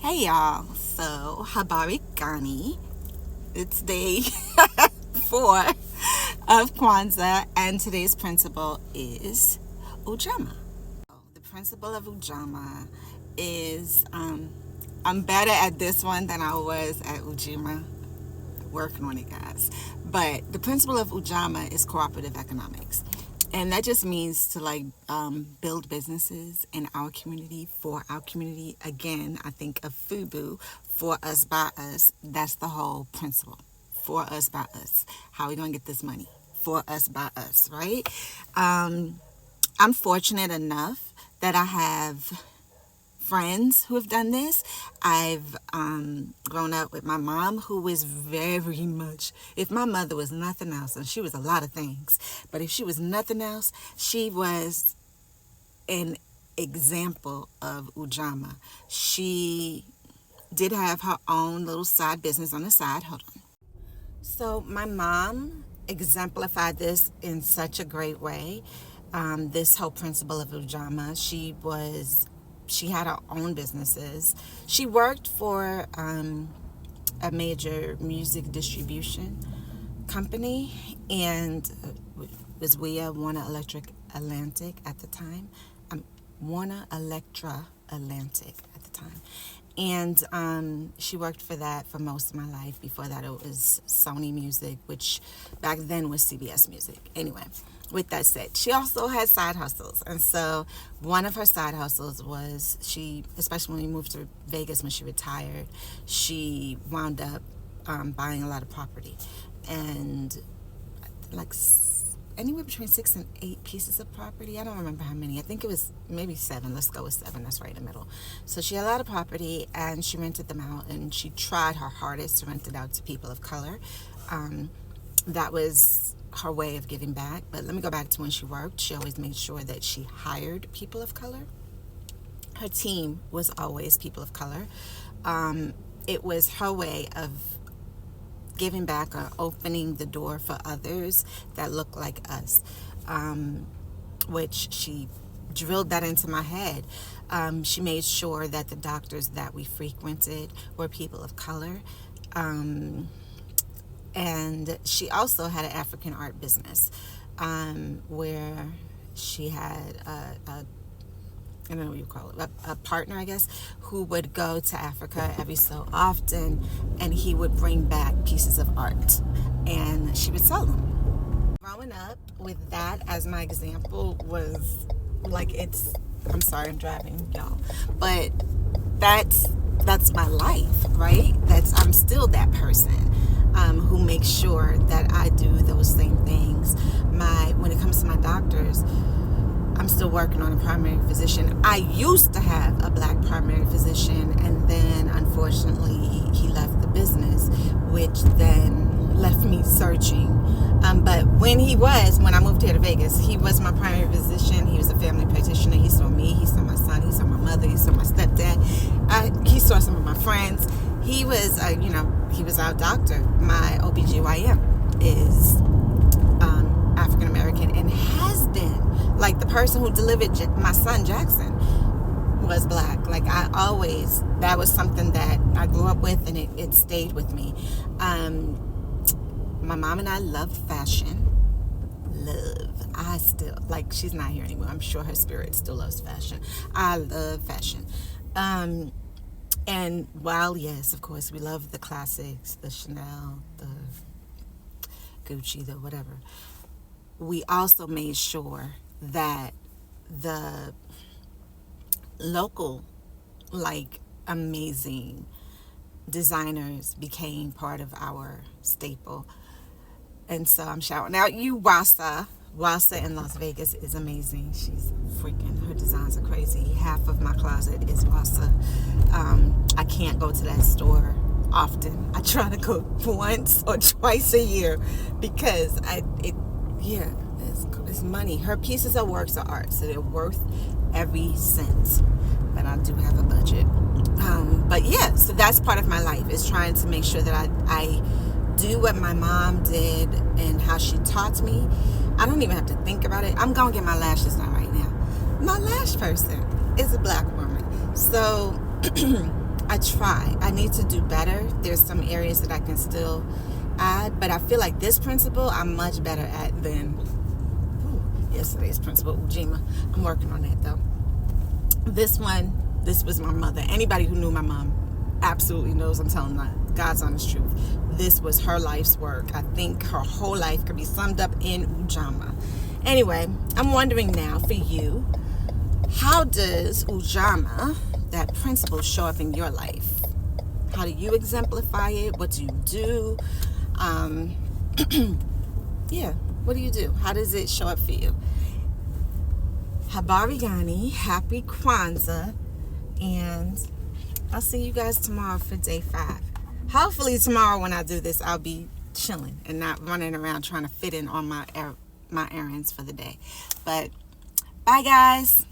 Hey y'all, so Habari Gani. It's day 4 of Kwanzaa, and today's principle is Ujamaa. The principle of Ujamaa is I'm better at this one than I was at Ujamaa. Working on it, guys. But the principle of Ujamaa is cooperative economics. And that just means to build businesses in our community, for our community. Again, I think of FUBU, for us, by us. That's the whole principle. For us, by us. How are we going to get this money? For us, by us, right? I'm fortunate enough that I have friends who have done this. I've grown up with my mom, who is very much, if my mother was nothing else, and she was a lot of things, but if she was nothing else, she was an example of Ujamaa. She did have her own little side business on the side. Hold on. So my mom exemplified this in such a great way. This whole principle of Ujamaa. She had her own businesses. She worked for a major music distribution company, and was Warner Electric Atlantic at the time. Warner Electra Atlantic at the time. And she worked for that for most of my life. Before that, it was Sony Music, which back then was CBS Music. Anyway, with that said, she also had side hustles. And so one of her side hustles was, especially when we moved to Vegas when she retired, she wound up buying a lot of property. And anywhere between 6 and 8 pieces of property. I don't remember how many. I think it was maybe 7. Let's go with 7. That's right in the middle. So she had a lot of property, and she rented them out, and she tried her hardest to rent it out to people of color. That was her way of giving back. But let me go back to when she worked. She always made sure that she hired people of color. Her team was always people of color. It was her way of giving back or opening the door for others that look like us, which she drilled that into my head. She made sure that the doctors that we frequented were people of color. And she also had an African art business, where she had I don't know what you call it, a partner, I guess, who would go to Africa every so often, and he would bring back pieces of art, and she would sell them. Growing up with that as my example was I'm sorry, I'm driving, y'all, but that's my life, right? I'm still that person who makes sure that I do those same things. When it comes to my doctors, I'm still working on a primary physician. I used to have a black primary physician, and then unfortunately he left the business, which then left me searching. But when I moved here to Vegas, he was my primary physician. He was a family practitioner. He saw me, he saw my son, he saw my mother, he saw my stepdad. He saw some of my friends. He was, he was our doctor. My OBGYN is African American, and has been. Like, the person who delivered my son Jackson was black. That was something that I grew up with, and it stayed with me. My mom and I love fashion. I still, she's not here anymore. I'm sure her spirit still loves fashion. I love fashion. And while, yes, of course, we love the classics, the Chanel, the Gucci, the whatever, we also made sure that the local, amazing designers became part of our staple. And so I'm shouting out you, Wasa. Wasa in Las Vegas is amazing. She's freaking, her designs are crazy. Half of my closet is Wasa. I can't go to that store often. I try to go once or twice a year because it's money. Her pieces of works are art, so they're worth every cent. But I do have a budget. But yeah, so that's part of my life, is trying to make sure that I do what my mom did and how she taught me. I don't even have to think about it. I'm going to get my lashes done right now. My lash person is a black woman. So I try. I need to do better. There's some areas that I can still add, but I feel like this principle I'm much better at than yesterday's principle, Ujamaa. I'm working on that though. This was my mother. Anybody who knew my mom absolutely knows I'm telling God's honest truth. This was her life's work. I think her whole life could be summed up in Ujamaa. Anyway, I'm wondering now for you, how does Ujamaa, that principle, show up in your life? How do you exemplify it? What do you do? Yeah, what do you do? How does it show up for you? Habari gani, happy Kwanzaa, and I'll see you guys tomorrow for day 5. Hopefully tomorrow when I do this, I'll be chilling and not running around trying to fit in on my errands for the day. But bye, guys.